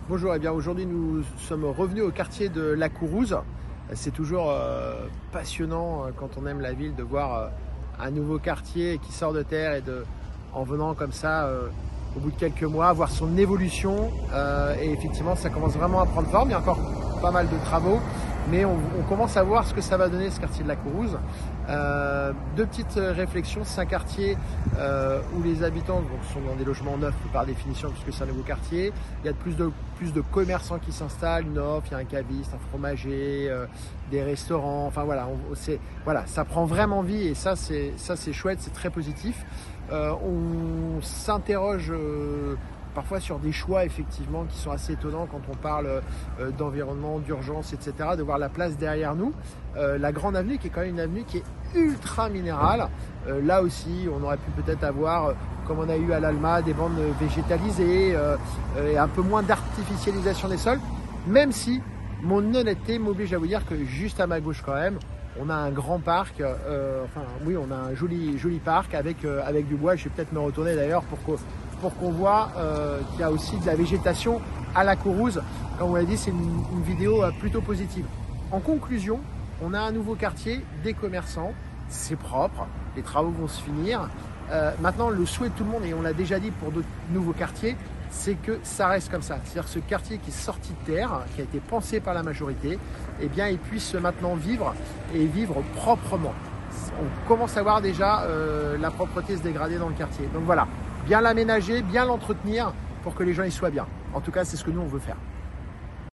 Bonjour, eh bien aujourd'hui nous sommes revenus au quartier de La Kourouze. C'est toujours passionnant quand on aime la ville de voir un nouveau quartier qui sort de terre en venant comme ça au bout de quelques mois, voir son évolution. Et effectivement ça commence vraiment à prendre forme, il y a encore pas mal de travaux, mais on commence à voir ce que ça va donner ce quartier de La Kourouze. Deux petites réflexions, c'est un quartier où les habitants sont dans des logements neufs par définition puisque c'est un nouveau quartier. Il y a plus de commerçants qui s'installent, une offre, il y a un caviste, un fromager, des restaurants, enfin voilà, ça prend vraiment vie et ça c'est chouette, c'est très positif. On s'interroge parfois sur des choix effectivement qui sont assez étonnants quand on parle d'environnement, d'urgence, etc. De voir la place derrière nous, la grande avenue qui est quand même une avenue qui est ultra minérale. Là aussi, on aurait pu peut-être avoir, comme on a eu à l'Alma, des bandes végétalisées et un peu moins d'artificialisation des sols, même si mon honnêteté m'oblige à vous dire que juste à ma gauche quand même, on a un grand parc, on a un joli parc avec du bois. Je vais peut-être me retourner d'ailleurs pour qu'on voit qu'il y a aussi de la végétation à La Kourouze. Comme on l'a dit, c'est une vidéo plutôt positive. En conclusion, on a un nouveau quartier, des commerçants, c'est propre, les travaux vont se finir. Maintenant, le souhait de tout le monde, et on l'a déjà dit pour d'autres nouveaux quartiers, c'est que ça reste comme ça. C'est-à-dire ce quartier qui est sorti de terre, qui a été pensé par la majorité, eh bien, il puisse maintenant vivre et vivre proprement. On commence à voir déjà la propreté se dégrader dans le quartier. Donc voilà, bien l'aménager, bien l'entretenir pour que les gens y soient bien. En tout cas, c'est ce que nous, on veut faire.